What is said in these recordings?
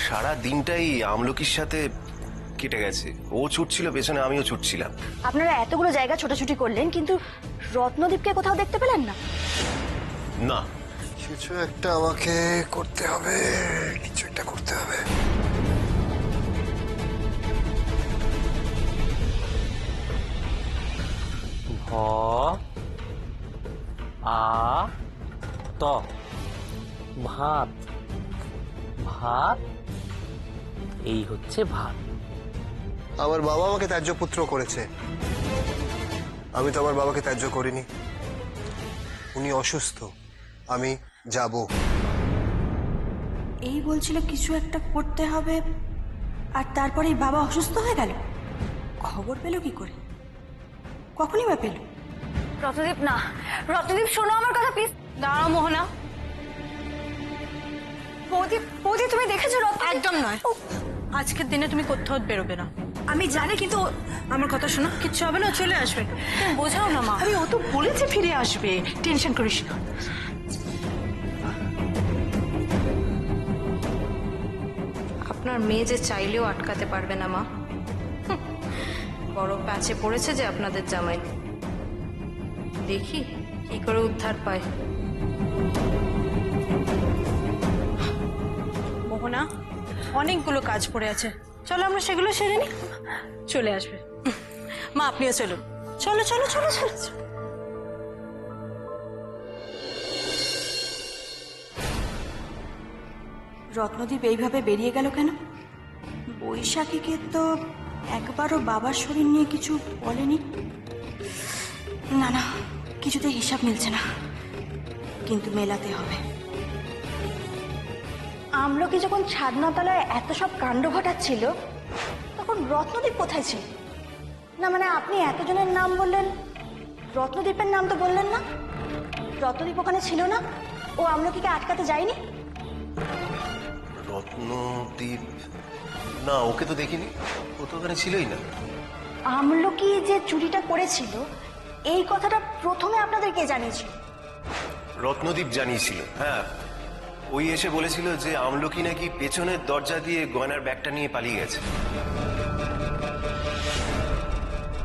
সারা দিনটাই আমলকির সাথে কেটে গেছে। ও ছুটছিল পেছনে, আমিও ছুটছিলাম। আপনারা এতগুলো জায়গা ছোটাছুটি করলেন, কিন্তু রত্নদীপকে কোথাও দেখতে পেলেন না? না, কিছু একটা আমাকে করতে হবে, কিছু একটা করতে হবে। ভ আ ত ভাত। ভাত, এই হচ্ছে ভাত। আমার বাবা আমাকে ত্যায্য পুত্র করেছে, আমি তো আমার বাবাকে ত্যায্য করিনি। উনি অসুস্থ, আমি যাব। এই বলছিল কিছু একটা করতে হবে, আর তারপরেই বাবা অসুস্থ হয়ে গেল। খবর পেল কি করে? কখনই বা পেল? রত্নদীপ, না রত্নদীপ, শোনো আমার কথা প্লিজ। দাঁড়াও মোহনা, বৌদি, বৌদি তুমি দেখেছো? একদম নয়। আজকের দিনে তুমি কোথাও বেরোবে না। আমি জানি, কিন্তু আমার কথা শোনো। কিচ্ছু হবে না, চলে আসবে। তুমি বোঝাও না মা। আরে ও তো বলেছে ফিরে আসবে, টেনশন করিস না। আপনার মেয়ে যে চাইলেও আটকাতে পারবে না মা। বড় প্যাচে পড়েছে যে আপনাদের জামাই। দেখি কি করে উদ্ধার পায়। মোহনা, অনেকগুলো কাজ পড়ে আছে, চলো আমরা সেগুলো সেরে নিই। চলে আসবে মা, আপনিও চলুন। চলো চলো চলো চলো চলো। রত্নদীপ এইভাবে বেরিয়ে গেল কেন? বৈশাখীকে তো একবারও বাবার শরীর নিয়ে কিছু বলেনি। না না, কিছুতে হিসাব মিলছে না, কিন্তু মেলাতে হবে। আমলকি যখন ছাদনাতলায় এত সব কাণ্ড ঘটাচ্ছিল, তখন রত্নদীপ কোথায় ছিল? না মানে আপনি এতজনের নাম বললেন, রত্নদীপের নাম তো বললেন না। রত্নদীপ ওখানে ছিল না? ও আমলকিকে আটকাতে যায়নি? রত্নদীপ? না, ওকে তো দেখিনি, ও তো ওখানে ছিলই না। আমলকি যে চুরিটা করেছিল, এই কথাটা প্রথমে আপনাদের কে জানিয়েছিল? রত্নদীপ জানিয়েছিল, হ্যাঁ। ওই এসে বলেছিল যে আমলকি নাকি পেছনের দরজা দিয়ে গয়নার ব্যাগটা নিয়ে পালিয়ে গেছে।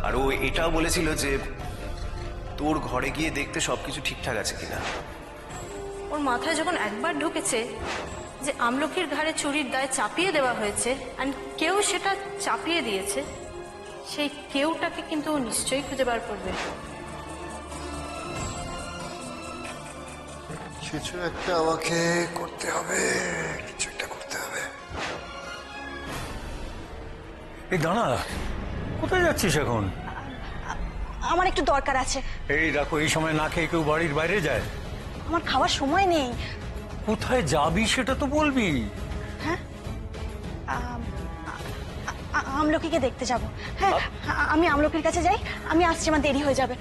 আর ও এটাও বলেছিল যে তোর ঘরে গিয়ে দেখতে সবকিছু ঠিকঠাক আছে কিনা। ওর মাথায় যখন একবার ঢুকেছে যে আমলকির ঘাড়ে চুরির দায় চাপিয়ে দেওয়া হয়েছে, আর কেউ সেটা চাপিয়ে দিয়েছে, সেই কেউটাকে কিন্তু ও নিশ্চয়ই খুঁজে বার করবে। কিছু একটা আমাকে করতে হবে, কিছু একটা করতে হবে। এই দাঁড়া, কোথায় যাচ্ছিস এখন? আমার একটু দরকার আছে। এই দেখো, এই সময় না খেয়ে কেউ বাড়ির বাইরে যায়? আমার খাওয়ার সময় নেই। কোথায় যাবি সেটা তো বলবি। হ্যাঁ, আমলকিকে দেখতে যাব। হ্যাঁ, আমি আমলকির কাছে যাই, আমি আসছি, আমার দেরি হয়ে যাবে।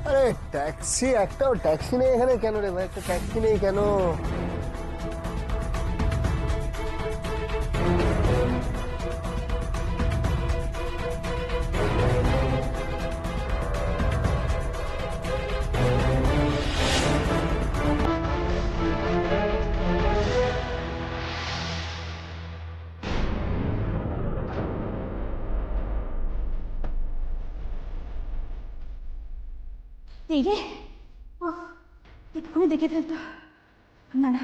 আরে ট্যাক্সি, একটাও ট্যাক্সি নেই এখানে কেন রে ভাই? একটা ট্যাক্সি নেই কেন? এই রে, এক্ষুনি দেখে ফেলতো। না না,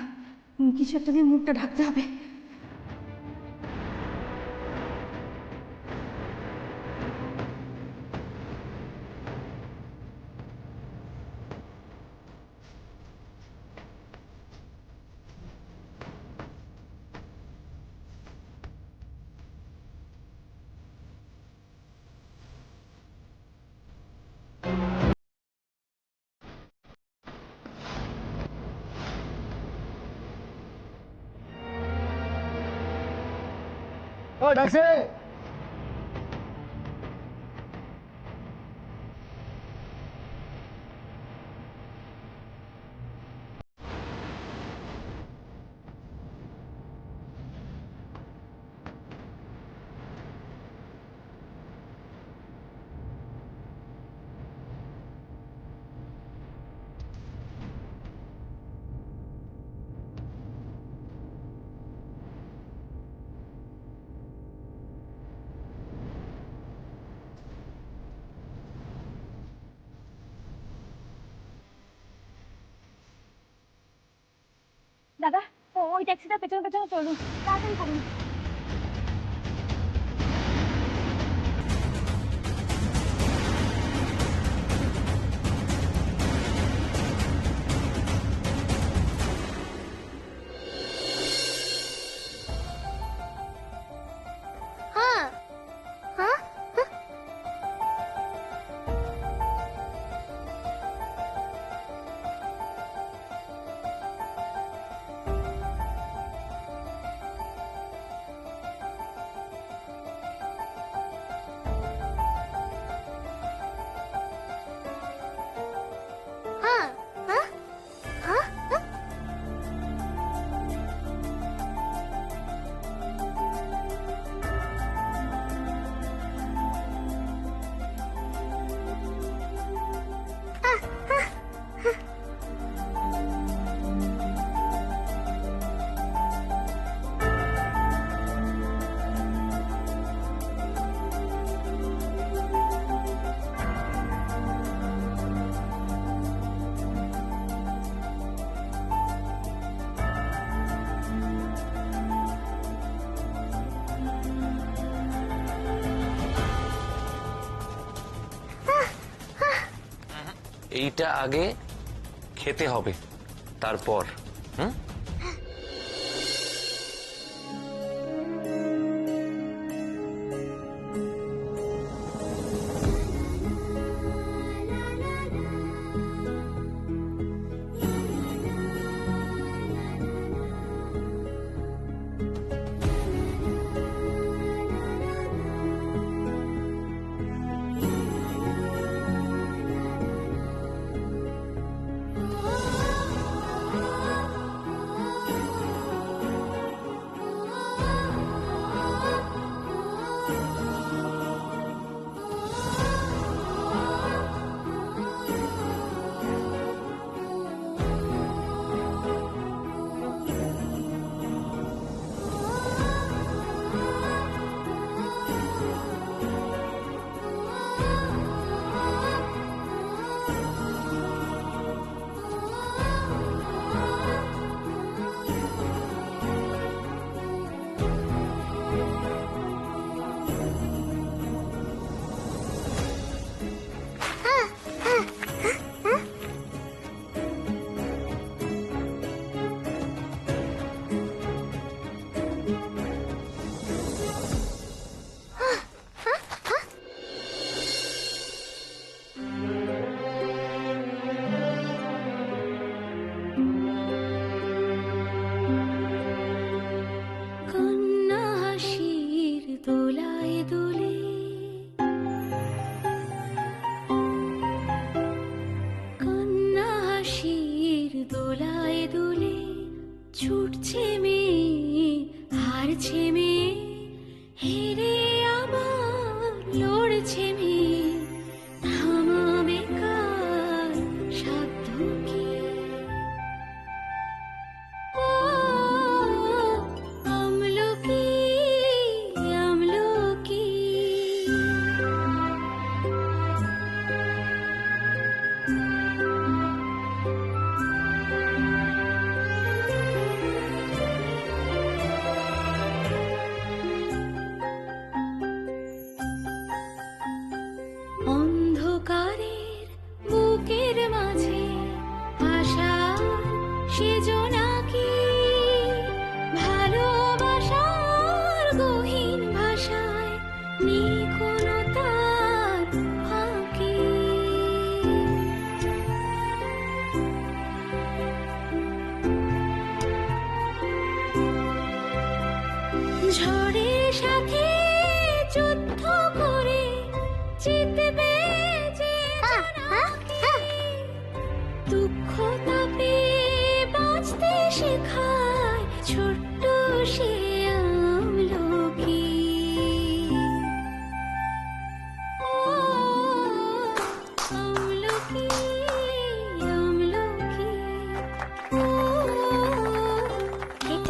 কিছু একটা দিয়ে মুখটা ঢাকতে হবে। ও ডাকছে। দাদা ওই ট্যাক্সিটা পেছনে পেছনে চলুন, তাড়াতাড়ি করুন। এইটা আগে খেতে হবে, তারপর হুম।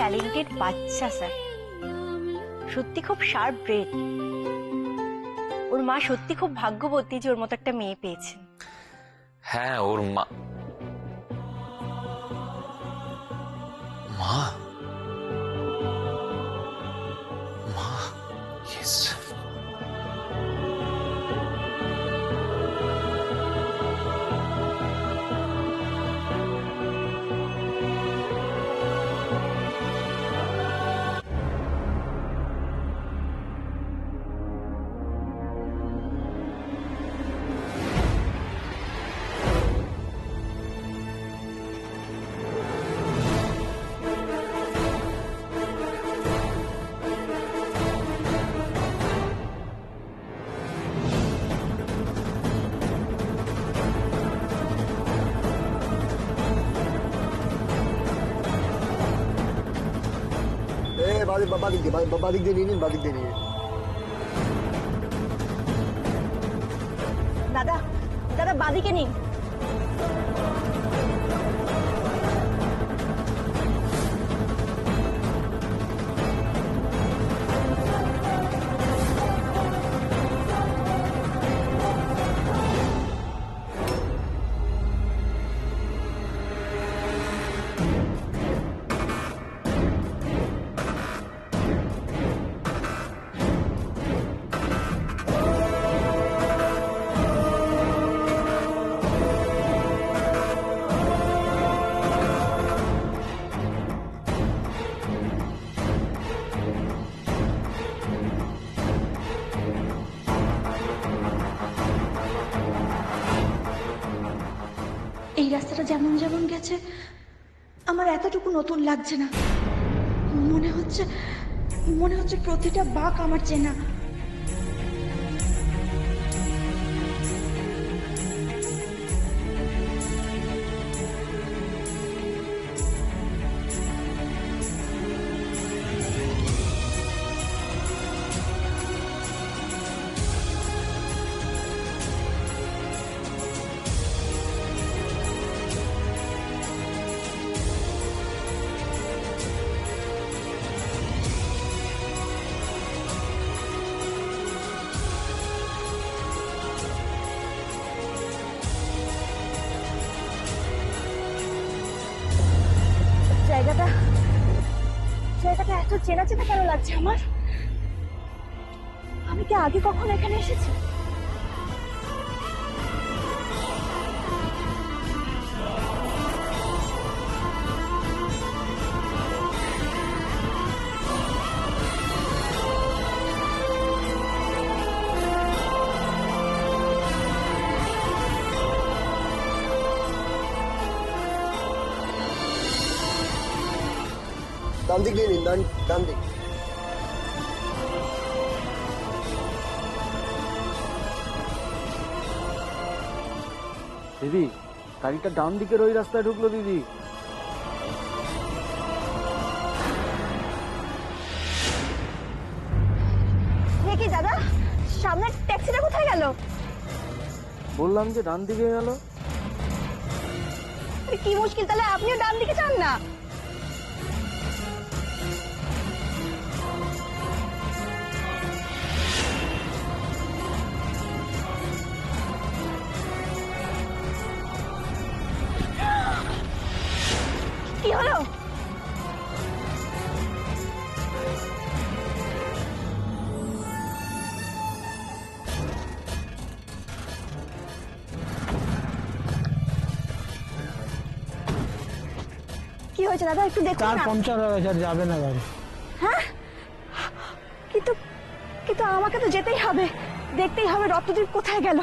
ট্যালেন্টেড বাচ্চা স্যার, সত্যি খুব শার্প ব্রেন। ওর মা সত্যি খুব ভাগ্যবতী যে ওর মতো একটা মেয়ে পেয়েছেন। হ্যাঁ, ওর মা মা মা ইয়েস। বাদিক দিয়ে নিয়ে নিন, বাদিক দিয়ে নিয়ে নিন। দাদা, দাদা বাদিকে নিন। এই রাস্তাটা যেমন যেমন গেছে আমার এতটুকু নতুন লাগছে না। মনে হচ্ছে প্রতিটা বাঁক আমার চেনা। জায়গাটা এত চেনা চেনা কেন লাগছে আমার? আমি কি আগে কখনো এখানে এসেছি? ডান দিক দিয়ে নিন, ডান দিক। দিদি, গাড়িটা ডান দিকের ওই রাস্তায় ঢুকলো দিদি। কি দাদা, সামনের ট্যাক্সিটা কোথায় গেল? বললাম যে ডান দিকে গেল। কি মুশকিল, তাহলে আপনিও ডান দিকে যান না। কি হলো? কি হয়েছে দাদা, একটু দেখুন না। পাংচার হয়ে গেছে, যাবে না গাড়ি। হ্যাঁ, কিন্তু কিন্তু আমাকে তো যেতেই হবে, দেখতেই হবে রত্নদ্বীপ কোথায় গেল।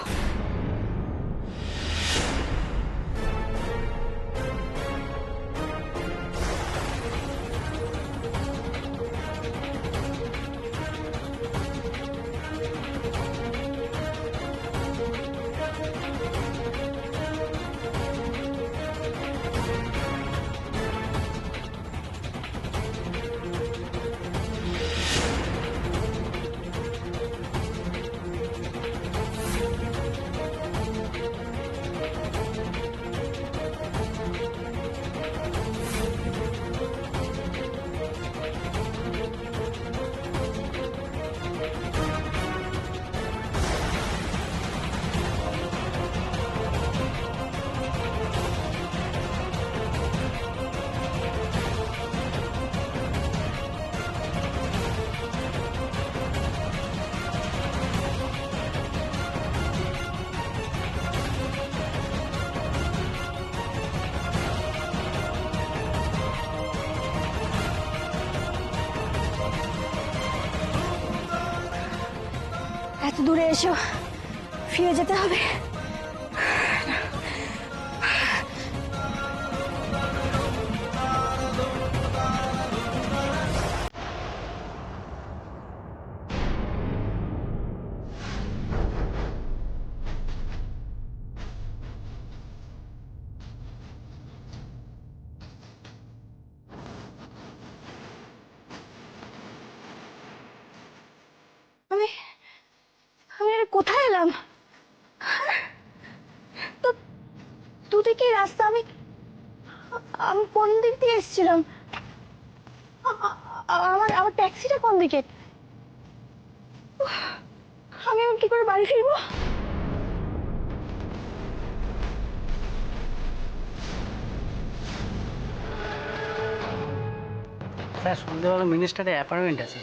দূরে এসো, ফিরে যেতে হবে। আমি আমি এটা কোথায় এলাম? তো দুদিকে রাস্তা, আমি আমি কোন দিক দিয়ে এসেছিলাম? আমার আমার ট্যাক্সিটা কোন দিকে? উফ, আমি এখন কি করে বাড়ি ফিরবো? স্যার সন্ধ্যেবেলা মিনিস্টারের অ্যাপয়েন্টমেন্ট আছে।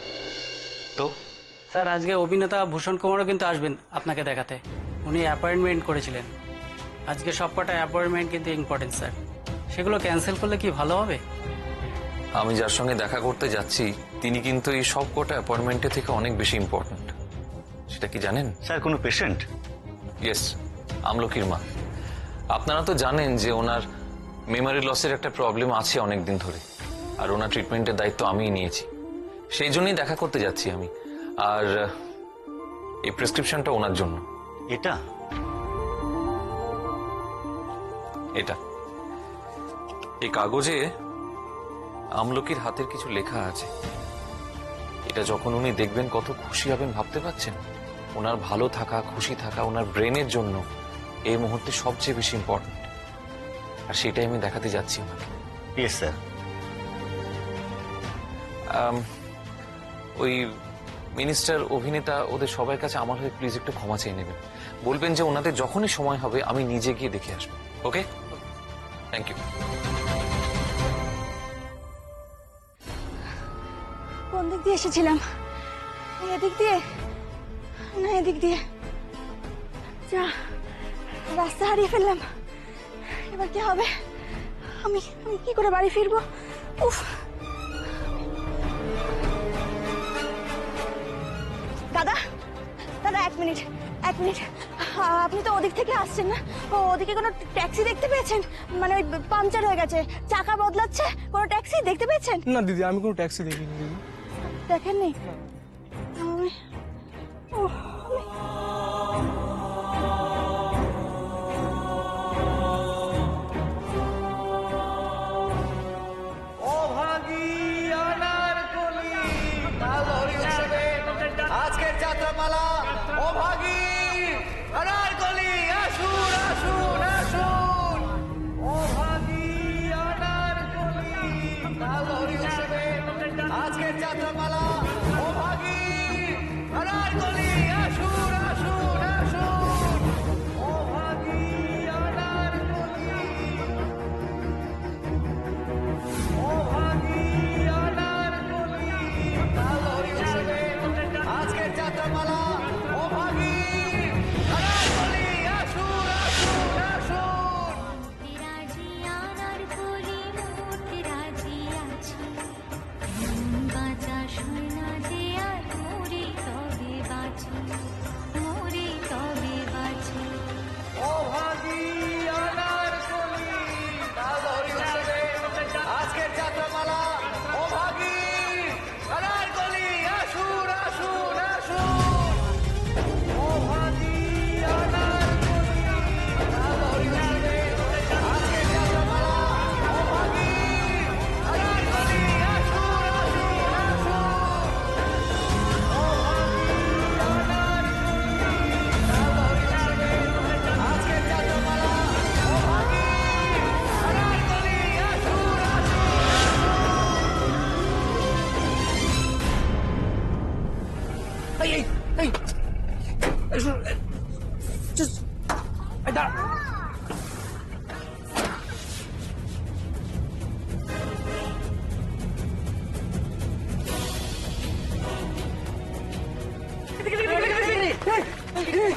তো স্যার আজকে অভিনেতা ভূষণ কুমারও কিন্তু আসবেন আপনাকে দেখাতে। উনি অ্যাপয়েন্টমেন্ট করেছিলেন। আজকে সবকটা অ্যাপয়েন্টমেন্ট কিন্তু ইম্পর্টেন্ট স্যার, সেগুলো ক্যান্সেল করলে কি ভালো হবে? আমি যার সঙ্গে দেখা করতে যাচ্ছি তিনি কিন্তু এই সব কটা অ্যাপয়েন্টমেন্টের থেকে অনেক বেশি ইম্পর্ট্যান্ট। সেটা কি জানেন? স্যার কোনো পেশেন্ট? ইয়েস, আমলকির মা। আপনারা তো জানেন যে ওনার মেমোরি লসের একটা প্রবলেম আছে অনেক দিন ধরে, আর ওনার ট্রিটমেন্টের দায়িত্ব আমিই নিয়েছি। সেই জন্যই দেখা করতে যাচ্ছি আমি। আর এই প্রেসক্রিপশনটা ওনার জন্য। এটা এটা এই কাগজে আমলকির হাতের কিছু লেখা আছে। এটা যখন উনি দেখবেন কত খুশি হবেন ভাবতে পারছেন? ওনার ভালো থাকা, খুশি থাকা ওনার ব্রেনের জন্য এই মুহূর্তে সবচেয়ে বেশি ইম্পর্টেন্ট, আর সেটাই আমি দেখাতে যাচ্ছি ওনাকে। Yes sir. ওই মিনিস্টার, অভিনেতা, ওদের সবার কাছে আমার হয়ে প্লিজ একটু ক্ষমা চেয়ে নেবেন। বলবেন যে ওনাদের যখনই সময় হবে আমি নিজে গিয়ে দেখে আসবো। ওকে, থ্যাংক ইউ। কোন দিক দিয়ে এসেছিলাম? এদিক দিয়ে না এদিক দিয়ে? যা, রাস্তা হারিয়ে ফেললাম। এবার কি হবে? আমি আমি কি করে বাড়ি ফিরবো? উফ। দাদা, দাদা, এক মিনিট, এক মিনিট। আপনি তো ওদিক থেকে আসছেন না? ওদিকে কোনো ট্যাক্সি দেখতে পেয়েছেন? মানে ওই পাংচার হয়ে গেছে, চাকা বদলাচ্ছে, কোনো ট্যাক্সি দেখতে পেয়েছেন? না দিদি, আমি কোনো ট্যাক্সি দেখিনি দিদি। দেখেননি? আজকের যাত্রাপালা অভাগী অনারকলি, আসুন আসুন আসুন। অভাগী অনারকলি কালহরি উৎসবে আজকের যাত্রাপালা অভাগী অনারকলি, আসুন আসুন আসুন। অভাগী অনারকলি, অভাগী অনারকলি কালহরি উৎসবে আজকের যাত্রাপালা অভাগী অনারকলি, আসুন আসুন আসুন। অভাগী অনারকলি কালহরি উৎসবে আজকের যাত্রাপালা অভাগী অনারকলি, আসুন আসুন আসুন। অভাগী অনারকলি কালহরি উৎসবে আজকের যাত্রাপালা অভাগী অনারকলি, আসুন আসুন আসুন। অভাগী অনারকলি কালহরি উৎসবে আজকের যাত্রাপালা অভাগী অনারকলি, আসুন আসুন। এই এই এই এই শুনুন, just এই দাঁড়া।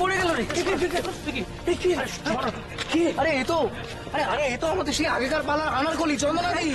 পড়ে গেল রে। আরে এ তো আরে আরে এ তো আমাদের সেই আগেকার পালার আনারকলি চন্দনা দি।